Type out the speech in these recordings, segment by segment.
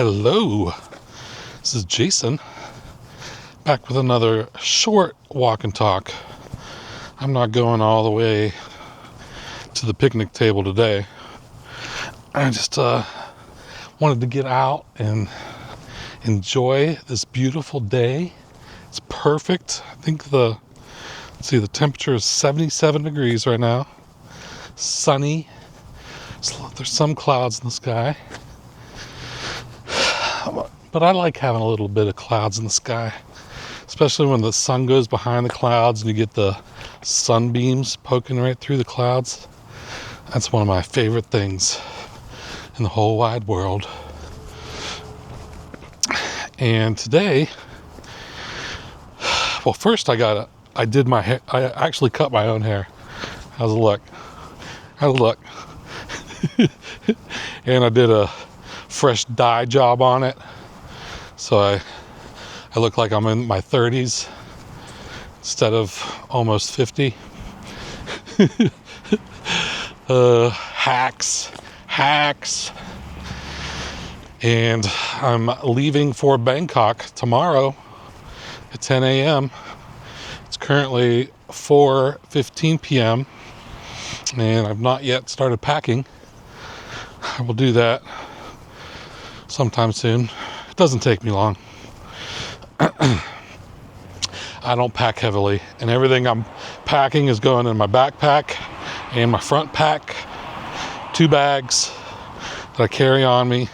Hello, this is Jason, back with another short walk and talk. I'm not going all the way to the picnic table today. I just wanted to get out and enjoy this beautiful day. It's perfect. I think the temperature is 77 degrees right now. Sunny. There's some clouds in the sky. But I like having a little bit of clouds in the sky, especially when the sun goes behind the clouds and you get the sunbeams poking right through the clouds. That's one of my favorite things in the whole wide world. And today, well, first I did my hair. I actually cut my own hair. How's it look? And I did a fresh dye job on it. So I look like I'm in my 30s instead of almost 50. Hacks. And I'm leaving for Bangkok tomorrow at 10 a.m. It's currently 4:15 p.m. and I've not yet started packing. I will do that sometime soon. It doesn't take me long. I don't pack heavily, and everything I'm packing is going in my backpack and my front pack. 2 bags that I carry on me,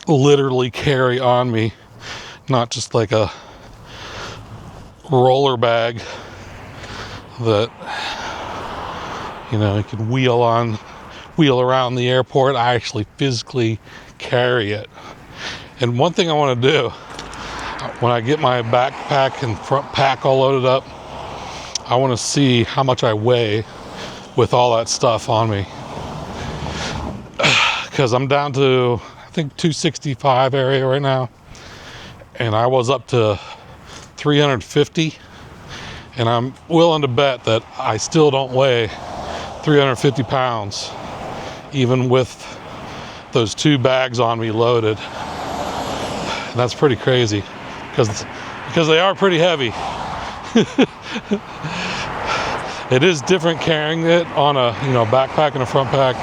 literally carry on me, not just like a roller bag that you can wheel around the airport. I actually physically carry it. And one thing I want to do when I get my backpack and front pack all loaded up, I want to see how much I weigh with all that stuff on me, because I'm down to I think 265 area right now, and I was up to 350, and I'm willing to bet that I still don't weigh 350 pounds even with those 2 bags on me loaded. And that's pretty crazy because they are pretty heavy. It is different carrying it on a backpack and a front pack.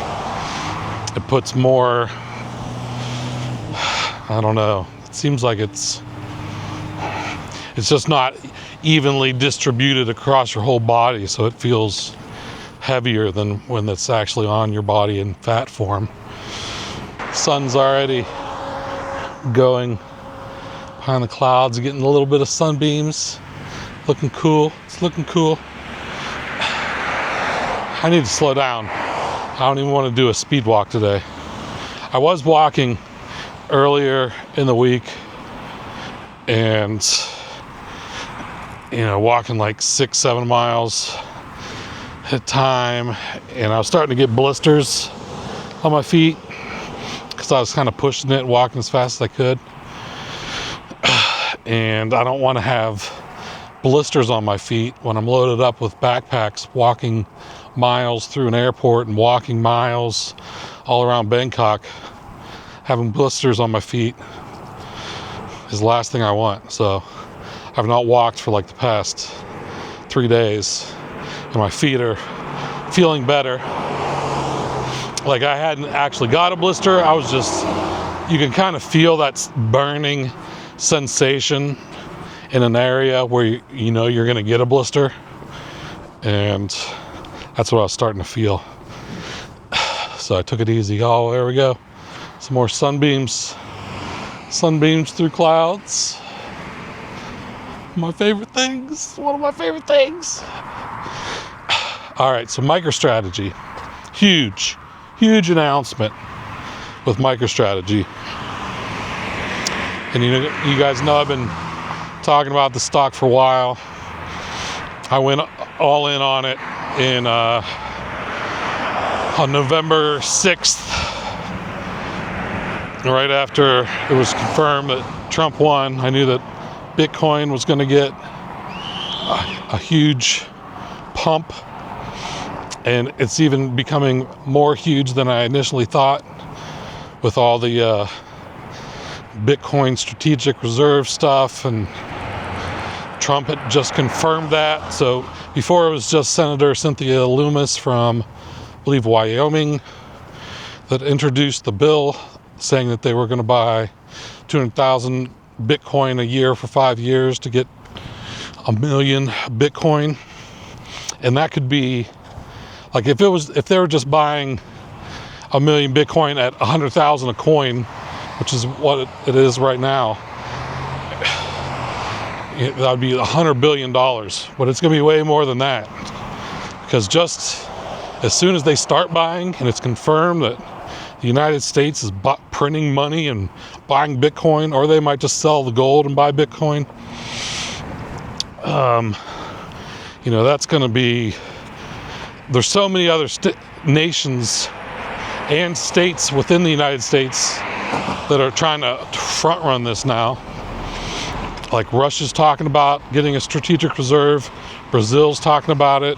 It puts more, I don't know, it seems like it's just not evenly distributed across your whole body, so it feels heavier than when it's actually on your body in fat form. Sun's already going behind the clouds, getting a little bit of sunbeams. Looking cool. It's looking cool. I need to slow down. I don't even want to do a speed walk today. I was walking earlier in the week and walking like 6-7 miles at a time, and I was starting to get blisters on my feet because I was kind of pushing it, walking as fast as I could. And I don't want to have blisters on my feet when I'm loaded up with backpacks, walking miles through an airport and walking miles all around Bangkok. Having blisters on my feet is the last thing I want. So I've not walked for like the past 3 days, and my feet are feeling better. Like I hadn't actually got a blister. I was just, you can kind of feel that burning sensation in an area where you're going to get a blister, and that's what I was starting to feel. So I took it easy. Oh, there we go. Some more sunbeams through clouds. My favorite things. One of my favorite things. All right, so Microstrategy. Huge announcement with Microstrategy. And you guys know I've been talking about the stock for a while. I went all in on it on November 6th, right after it was confirmed that Trump won. I knew that Bitcoin was going to get a huge pump, and it's even becoming more huge than I initially thought. with all the Bitcoin strategic reserve stuff, and Trump had just confirmed that. So before it was just Senator Cynthia Lummis from, I believe, Wyoming that introduced the bill saying that they were going to buy 200,000 Bitcoin a year for 5 years to get 1 million Bitcoin. And that could be like, if they were just buying 1 million Bitcoin at 100,000 a coin, which is what it is right now, that would be $100 billion. But it's going to be way more than that, because just as soon as they start buying and it's confirmed that the United States is printing money and buying Bitcoin, or they might just sell the gold and buy Bitcoin, that's going to be, there's so many other nations and states within the United States that are trying to front run this now. Like Russia's talking about getting a strategic reserve, Brazil's talking about it,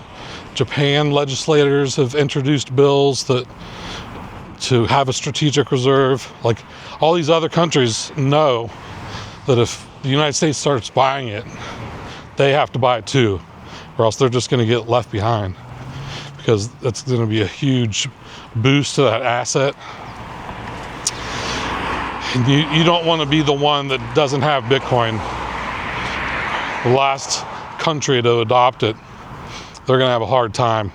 Japan legislators have introduced bills to have a strategic reserve. Like, all these other countries know that if the United States starts buying it, they have to buy it too, or else they're just going to get left behind, because that's going to be a huge boost to that asset. And you don't want to be the one that doesn't have Bitcoin, the last country to adopt it. They're going to have a hard time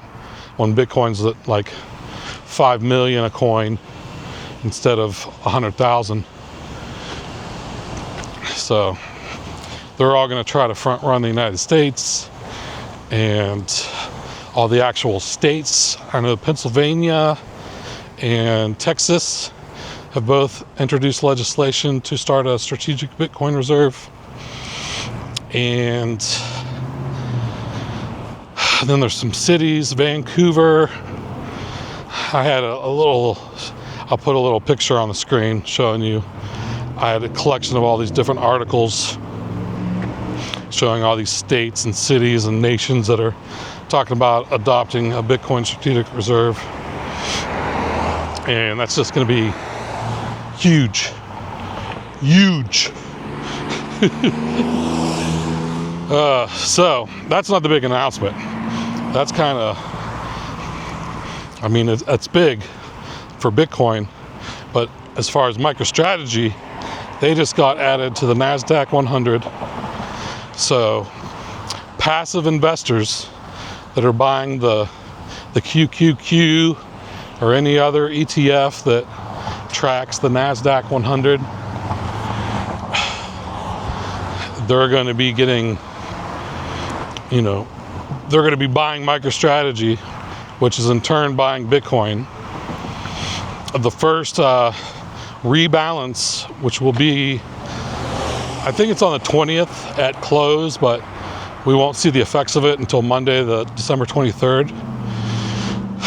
when Bitcoin's at like 5 million a coin instead of 100,000. So they're all going to try to front run the United States and all the actual states. I know Pennsylvania and Texas have both introduced legislation to start a strategic Bitcoin reserve. And then there's some cities, Vancouver. I had I'll put a little picture on the screen showing you. I had a collection of all these different articles showing all these states and cities and nations that are talking about adopting a Bitcoin strategic reserve. And that's just going to be huge. So that's not the big announcement. That's kind of, it's big for Bitcoin, but as far as MicroStrategy, they just got added to the NASDAQ 100. So passive investors that are buying the QQQ or any other ETF that tracks the NASDAQ 100, they're going to be getting, they're going to be buying MicroStrategy, which is in turn buying Bitcoin. The first rebalance, which will be, I think it's on the 20th at close, but we won't see the effects of it until Monday, the December 23rd.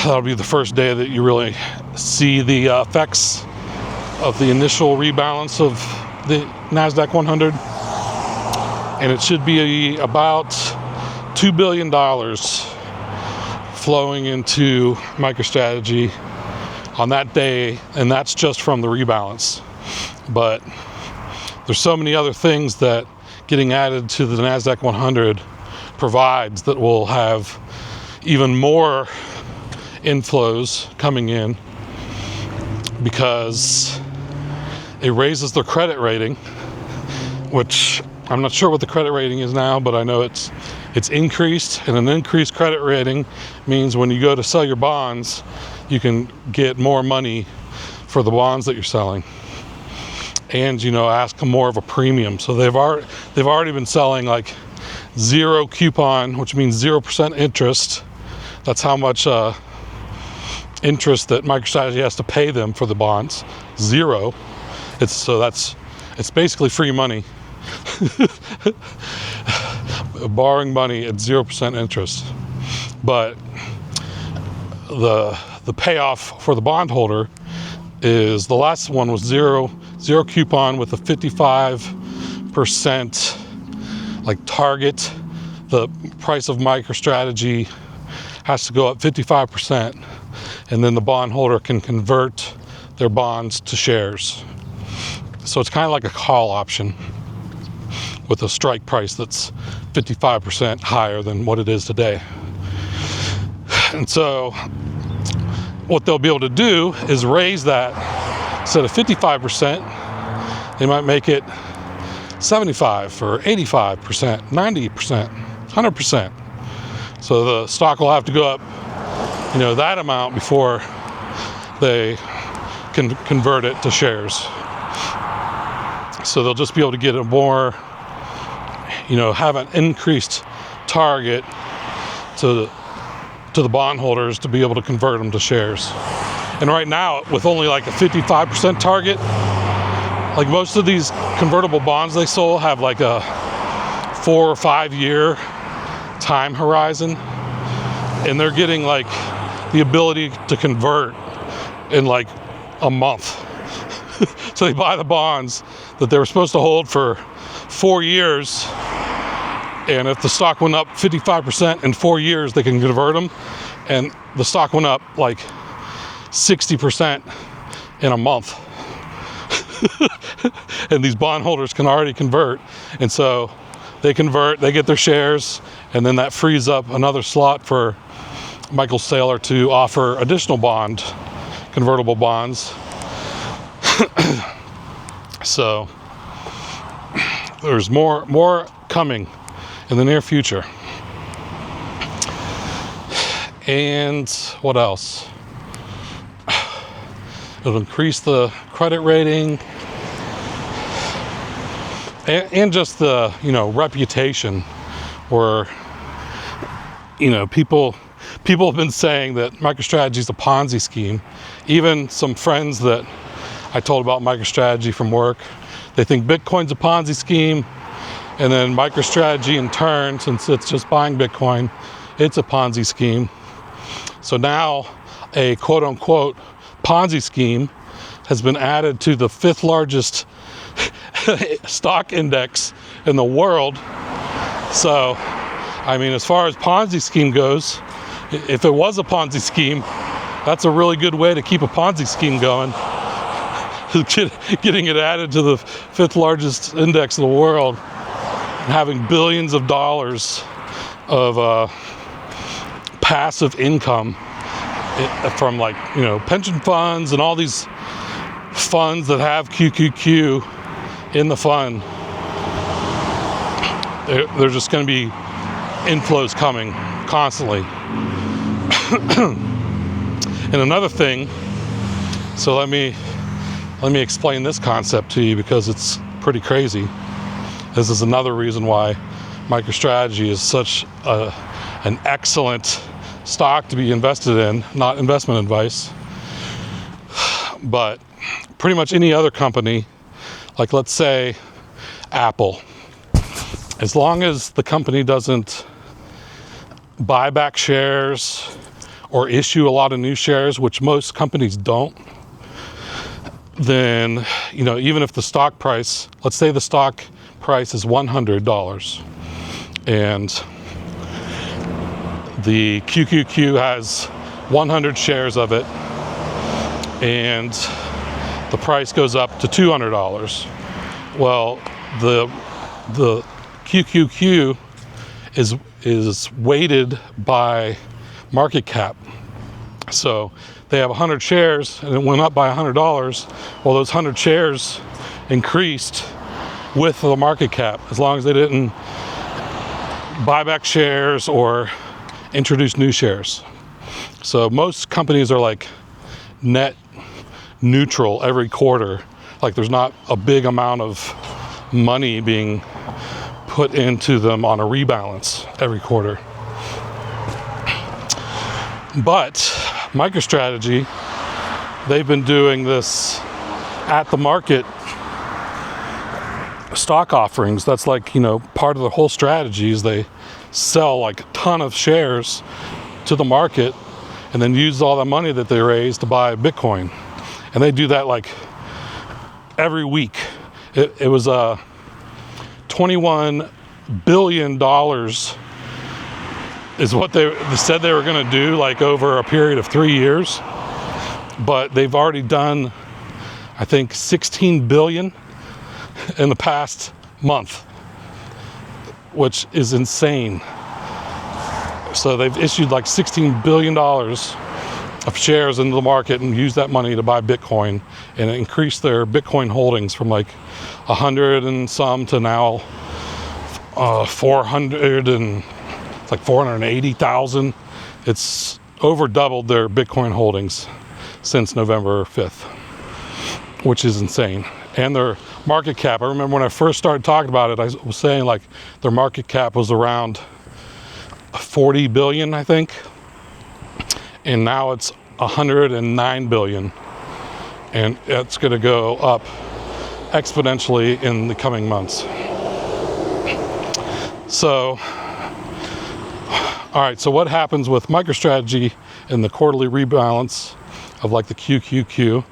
That'll be the first day that you really see the effects of the initial rebalance of the NASDAQ 100. And it should be about $2 billion flowing into MicroStrategy on that day, and that's just from the rebalance. But there's so many other things that getting added to the NASDAQ 100 provides that will have even more inflows coming in, because it raises their credit rating, which I'm not sure what the credit rating is now, but I know it's increased, and an increased credit rating means when you go to sell your bonds, you can get more money for the bonds that you're selling, and ask more of a premium. So they've already been selling like zero coupon, which means 0% interest. That's how much interest that MicroStrategy has to pay them for the bonds. Zero. It's basically free money. Borrowing money at 0% interest. But the payoff for the bondholder is, the last one was zero coupon with a 55% like target. The price of MicroStrategy has to go up 55%, and then the bondholder can convert their bonds to shares. So it's kind of like a call option with a strike price that's 55% higher than what it is today. And so what they'll be able to do is raise that. Instead of 55%, they might make it 75 or 85%, 90%, 100%. So the stock will have to go up, that amount before they can convert it to shares. So they'll just be able to get a more, have an increased target to the bondholders to be able to convert them to shares. And right now, with only like a 55% target, like most of these convertible bonds they sold have like a 4 or 5 year time horizon, and they're getting like the ability to convert in like a month. So they buy the bonds that they were supposed to hold for 4 years, and if the stock went up 55% in 4 years, they can convert them, and the stock went up like 60% in a month. And these bondholders can already convert, and so they convert, they get their shares, and then that frees up another slot for Michael Saylor to offer additional convertible bonds. So there's more coming in the near future. And what else? It'll increase the credit rating and just the reputation, where people have been saying that MicroStrategy is a Ponzi scheme. Even some friends that I told about MicroStrategy from work, they think Bitcoin's a Ponzi scheme, and then MicroStrategy in turn, since it's just buying Bitcoin, it's a Ponzi scheme. So now a quote-unquote Ponzi scheme has been added to the 5th largest stock index in the world. So, as far as Ponzi scheme goes, if it was a Ponzi scheme, that's a really good way to keep a Ponzi scheme going. Getting it added to the 5th largest index in the world, and having billions of dollars of passive income from pension funds and all these funds that have QQQ in the fund. There's just going to be inflows coming constantly. And another thing, so let me explain this concept to you, because it's pretty crazy. This is another reason why MicroStrategy is such an excellent stock to be invested in. Not investment advice, but pretty much any other company, like let's say Apple, as long as the company doesn't buy back shares or issue a lot of new shares, which most companies don't, then even if the stock price, let's say the stock price is $100 and the QQQ has 100 shares of it, and the price goes up to $200. Well, the QQQ is weighted by market cap. So they have 100 shares and it went up by $100. Well, those 100 shares increased with the market cap, as long as they didn't buy back shares or introduce new shares. So most companies are like net neutral every quarter. Like there's not a big amount of money being put into them on a rebalance every quarter. But MicroStrategy, they've been doing this at the market stock offerings. That's like, part of the whole strategy is they sell like a ton of shares to the market and then use all the money that they raise to buy Bitcoin. And they do that like every week. It was $21 billion is what they said they were going to do, like over a period of 3 years. But they've already done I think 16 billion in the past month, which is insane. So they've issued like $16 billion of shares into the market and used that money to buy Bitcoin and increase their Bitcoin holdings from like 100 and some to now 400 and like 480,000. It's over doubled their Bitcoin holdings since November 5th, which is insane. And their market cap, I remember when I first started talking about it, I was saying like their market cap was around 40 billion, I think. And now it's 109 billion. And it's going to go up exponentially in the coming months. So, all right, so what happens with MicroStrategy in the quarterly rebalance of like the QQQ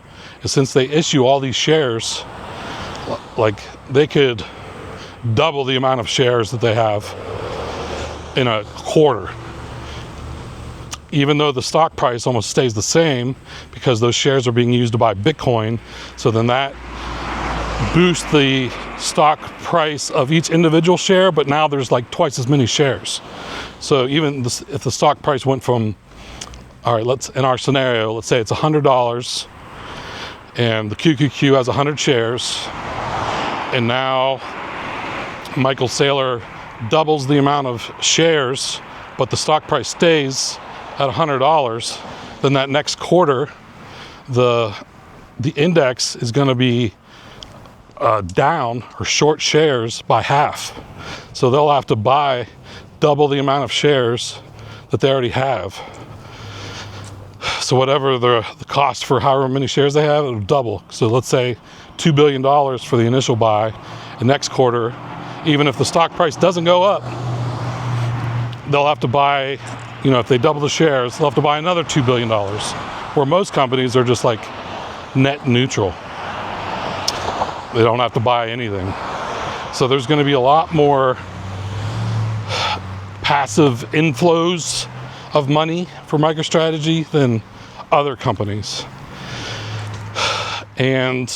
is since they issue all these shares, like they could double the amount of shares that they have in a quarter, even though the stock price almost stays the same because those shares are being used to buy Bitcoin. So then that boosts the stock price of each individual share, but now there's like twice as many shares. So even if the stock price went from, all right, in our scenario, let's say it's $100 and the QQQ has 100 shares, and now Michael Saylor doubles the amount of shares, but the stock price stays at $100, then that next quarter, the index is going to be down or short shares by half. So they'll have to buy double the amount of shares that they already have. So whatever the cost for however many shares they have, it'll double. So let's say $2 billion for the initial buy. The next quarter, even if the stock price doesn't go up, they'll have to buy, if they double the shares, they'll have to buy another $2 billion. Where most companies are just like net neutral. They don't have to buy anything. So there's going to be a lot more passive inflows of money for MicroStrategy than other companies. And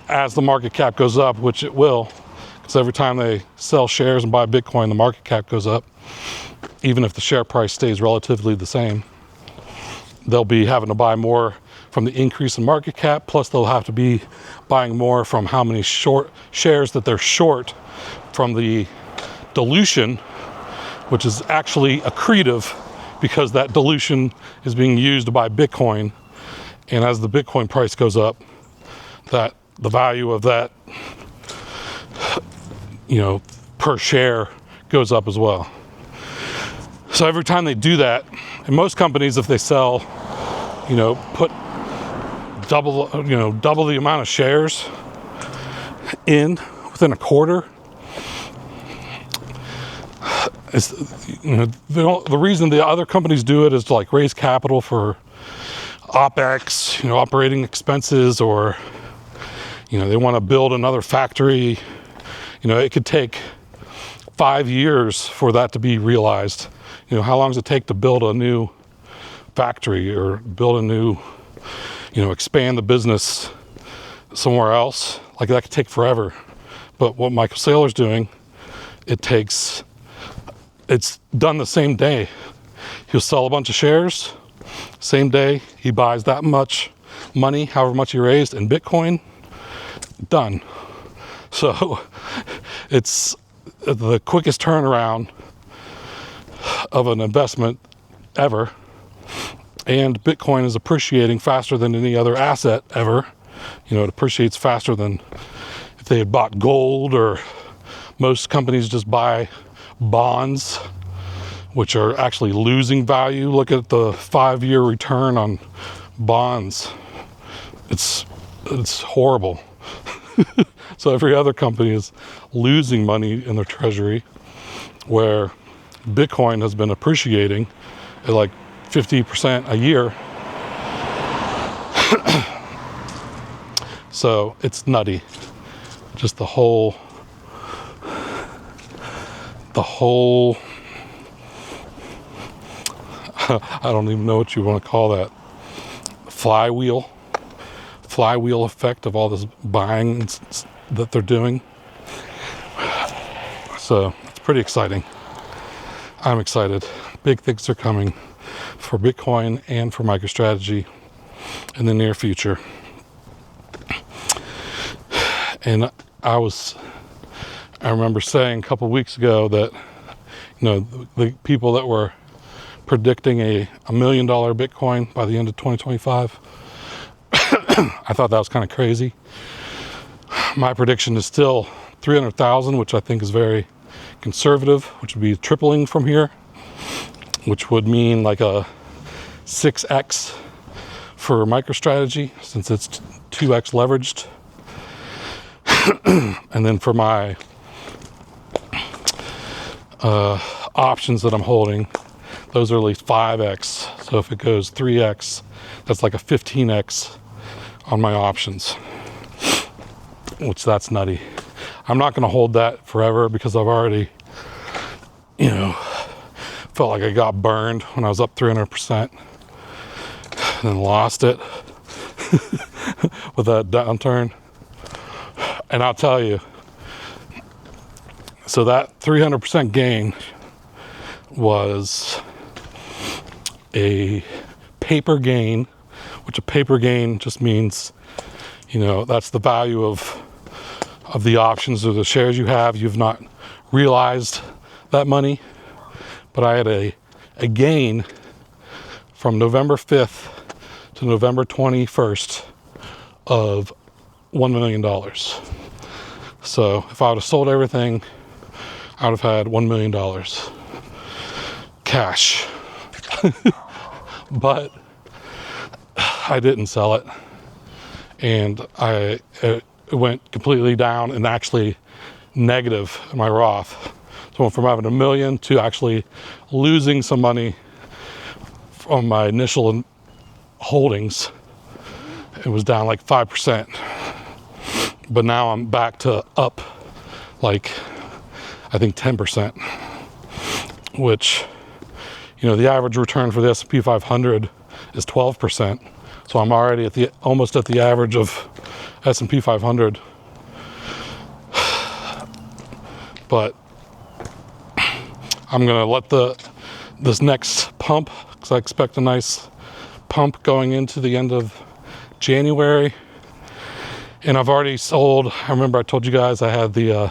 as the market cap goes up, which it will, because every time they sell shares and buy Bitcoin, the market cap goes up. Even if the share price stays relatively the same, they'll be having to buy more from the increase in market cap, plus they'll have to be buying more from how many short shares that they're short from the dilution, which is actually accretive because that dilution is being used to buy Bitcoin. And as the Bitcoin price goes up, that the value of that, per share goes up as well. So every time they do that, and most companies, if they sell, put double the amount of shares in within a quarter, the reason the other companies do it is to like raise capital for OpEx, operating expenses, or they want to build another factory. It could take 5 years for that to be realized. How long does it take to build a new factory or build a new, expand the business somewhere else? Like that could take forever. But what Michael Saylor's doing, it's done the same day. He'll sell a bunch of shares, same day he buys that much money, however much he raised in Bitcoin, done. So it's the quickest turnaround of an investment ever, and Bitcoin is appreciating faster than any other asset ever. It appreciates faster than if they had bought gold, or most companies just buy bonds, which are actually losing value. Look at the 5-year return on bonds. It's horrible. So every other company is losing money in their treasury, where Bitcoin has been appreciating at like 50% a year. So it's nutty. Just the whole I don't even know what you want to call that, flywheel flywheel effect of all this buying that they're doing. So it's pretty exciting. I'm excited. Big things are coming for Bitcoin and for MicroStrategy in the near future. And I remember saying a couple of weeks ago that, the people that were predicting a $1 million Bitcoin by the end of 2025, I thought that was kind of crazy. My prediction is still 300,000, which I think is very conservative, which would be tripling from here, which would mean like a 6x for MicroStrategy since it's 2x leveraged. And then for my options that I'm holding, those are at least 5x. So if it goes 3x, that's like a 15x on my options, which that's nutty. I'm not going to hold that forever because I've already, felt like I got burned when I was up 300% and then lost it with that downturn. And I'll tell you, so that 300% gain was a paper gain, which a paper gain just means, that's the value of the options or the shares you have. You've not realized that money. But I had a gain from November 5th to November 21st of $1 million. So if I would have sold everything, I would have had $1 million cash. But I didn't sell it. And it went completely down and actually negative in my Roth. So I went from having $1 million to actually losing some money from my initial holdings. It was down like 5%. But now I'm back to up like, I think 10%, which, the average return for the S&P 500 is 12%. So I'm already almost at the average of S&P 500. But I'm going to let this next pump, because I expect a nice pump going into the end of January. And I've already sold, I remember I told you guys I had the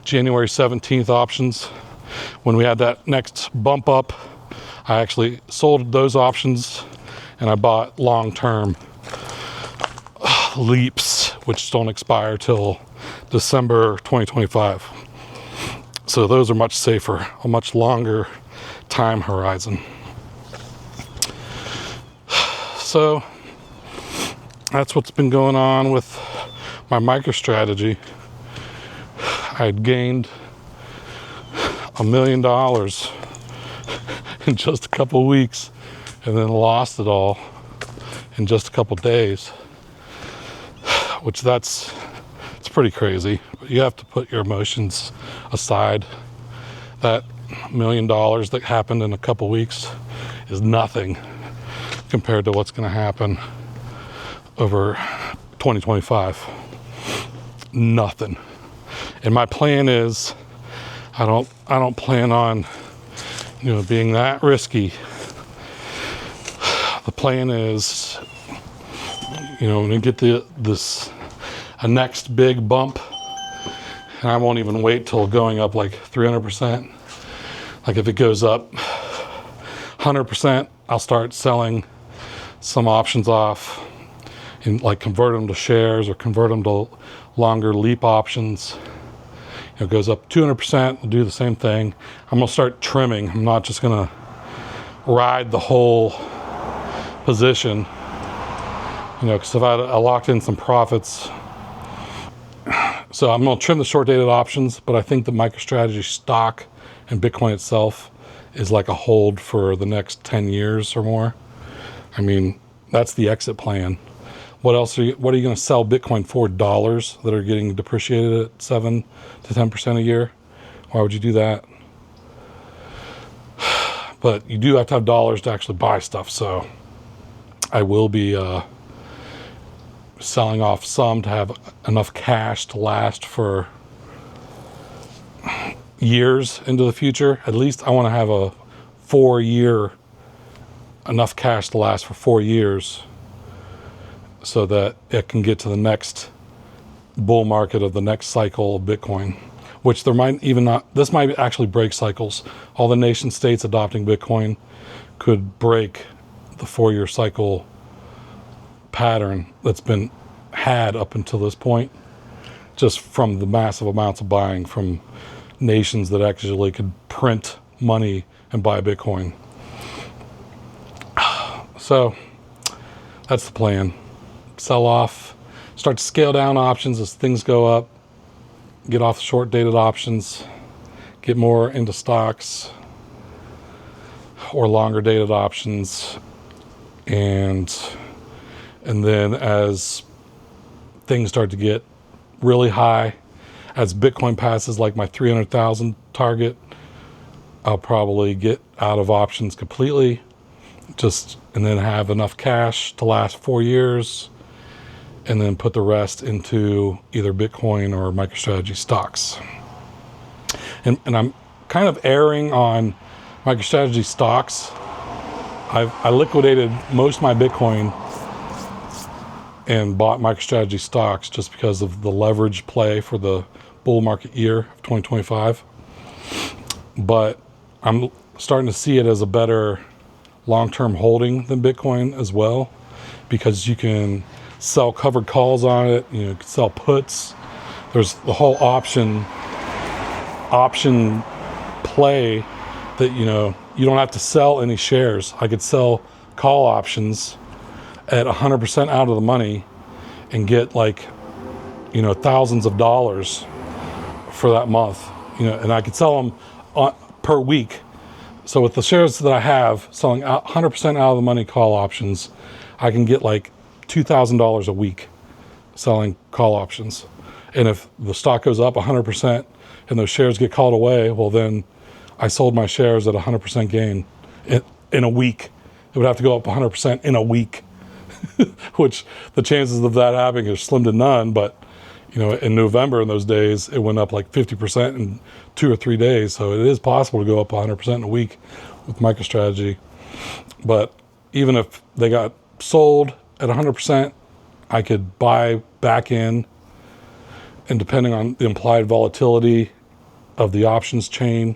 January 17th options. When we had that next bump up, I actually sold those options and I bought long-term leaps, which don't expire till December 2025. So those are much safer, a much longer time horizon. So that's what's been going on with my MicroStrategy. I had gained $1 million in just a couple weeks and then lost it all in just a couple days, which it's pretty crazy. You have to put your emotions aside. That $1 million that happened in a couple weeks is nothing compared to what's going to happen over 2025. Nothing. And my plan is, I don't plan on, being that risky. The plan is, when you get a next big bump, and I won't even wait till going up like 300%. Like if it goes up 100%, I'll start selling some options off and like convert them to shares or convert them to longer leap options. It goes up 200%, I'll do the same thing. I'm gonna start trimming. I'm not just gonna ride the whole position, because if I locked in some profits. So I'm gonna trim the short dated options, but I think the MicroStrategy stock and Bitcoin itself is like a hold for the next 10 years or more. I mean, that's the exit plan. What are you going to sell Bitcoin for? Dollars that are getting depreciated at 7 to 10% a year? Why would you do that? But you do have to have dollars to actually buy stuff. So I will be selling off some to have enough cash to last for years into the future. At least I want to have a 4-year, enough cash to last for 4 years, so that it can get to the next bull market of the next cycle of Bitcoin, which there might even not, this might actually break cycles. All the nation states adopting Bitcoin could break the 4-year cycle pattern that's been had up until this point, just from the massive amounts of buying from nations that actually could print money and buy Bitcoin. So that's the plan. Sell off, start to scale down options as things go up, get off short dated options, get more into stocks or longer dated options, and then as things start to get really high, as Bitcoin passes like my 300,000 target, I'll probably get out of options completely, and then have enough cash to last 4 years, and then put the rest into either Bitcoin or MicroStrategy stocks. And I'm kind of erring on MicroStrategy stocks. I liquidated most of my Bitcoin and bought MicroStrategy stocks just because of the leverage play for the bull market year of 2025. But I'm starting to see it as a better long-term holding than Bitcoin as well, because you can sell covered calls on it, you can sell puts. There's the whole option play that, you don't have to sell any shares. I could sell call options at 100% out of the money and get thousands of dollars for that month, and I could sell them per week. So with the shares that I have, selling 100% out of the money call options, I can get like $2,000 a week selling call options. And if the stock goes up 100% and those shares get called away, well, then I sold my shares at 100% gain in a week. It would have to go up 100% in a week, which the chances of that happening are slim to none. But in November, in those days, it went up like 50% in 2 or 3 days. So it is possible to go up 100% in a week with MicroStrategy. But even if they got sold at 100%, I could buy back in, and depending on the implied volatility of the options chain,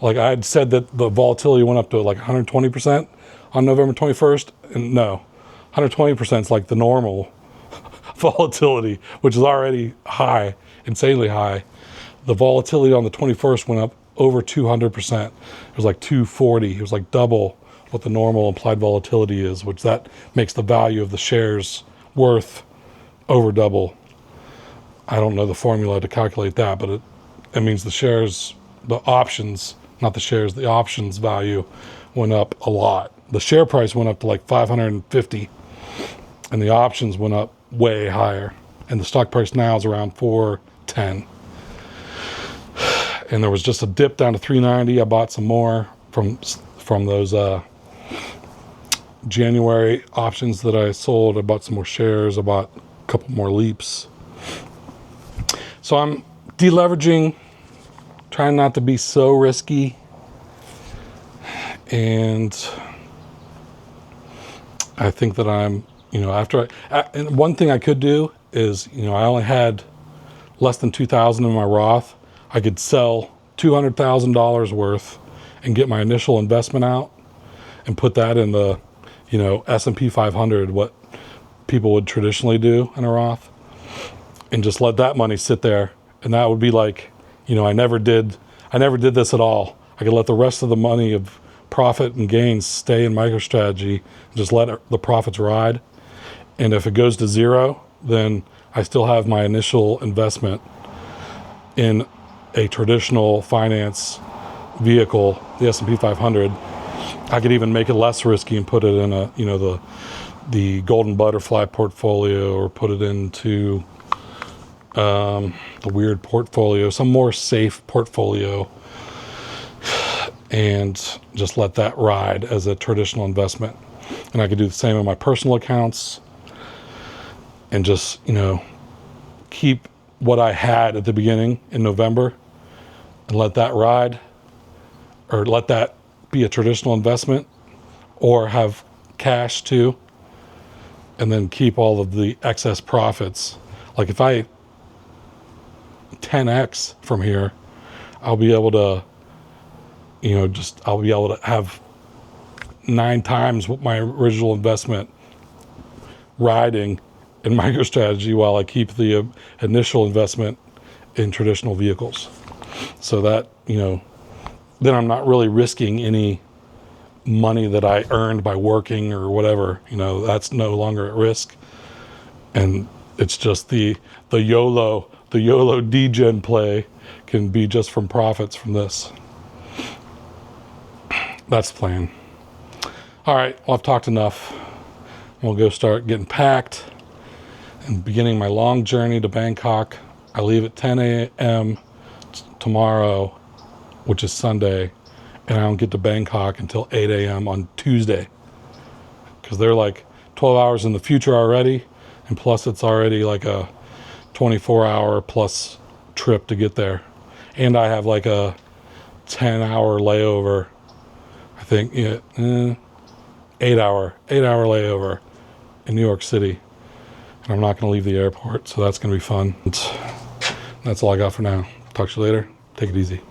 like I had said that the volatility went up to like 120% on November 21st, and no, 120% is like the normal volatility, which is already high, insanely high. The volatility on the 21st went up over 200%. It was like 240. It was like double what the normal implied volatility is, which that makes the value of the shares worth over double. I don't know the formula to calculate that, but it means the shares, the options, not the shares, the options value went up a lot. The share price went up to like 550, and the options went up way higher. And the stock price now is around 410. And there was just a dip down to 390. I bought some more from those January options that I sold. I bought some more shares. I bought a couple more leaps. So I'm deleveraging, trying not to be so risky. And I think that I'm, and one thing I could do is, I only had less than 2,000 in my Roth. I could sell $200,000 worth and get my initial investment out and put that in the, S&P 500, what people would traditionally do in a Roth, and just let that money sit there. And that would be like, I never did this at all. I could let the rest of the money of profit and gains stay in MicroStrategy and just let the profits ride. And if it goes to zero, then I still have my initial investment in a traditional finance vehicle, the S&P 500. I could even make it less risky and put it in the golden butterfly portfolio, or put it into the weird portfolio, some more safe portfolio, and just let that ride as a traditional investment. And I could do the same in my personal accounts. and just, keep what I had at the beginning in November and let that ride, or let that be a traditional investment, or have cash too, and then keep all of the excess profits. Like if I 10x from here, I'll be able to, I'll be able to have 9 times what my original investment riding in MicroStrategy, while I keep the initial investment in traditional vehicles. So that, then I'm not really risking any money that I earned by working or whatever. That's no longer at risk. And it's just the YOLO degen play can be just from profits from this. That's the plan. All right, well, I've talked enough. We'll go start getting packed and beginning my long journey to Bangkok. I leave at 10 a.m. tomorrow, which is Sunday, and I don't get to Bangkok until 8 a.m. on Tuesday, because they're like 12 hours in the future already, and plus it's already like a 24-hour plus trip to get there. And I have like a 10-hour layover, I think, 8-hour layover in New York City. And I'm not going to leave the airport, so that's going to be fun. That's all I got for now. Talk to you later. Take it easy.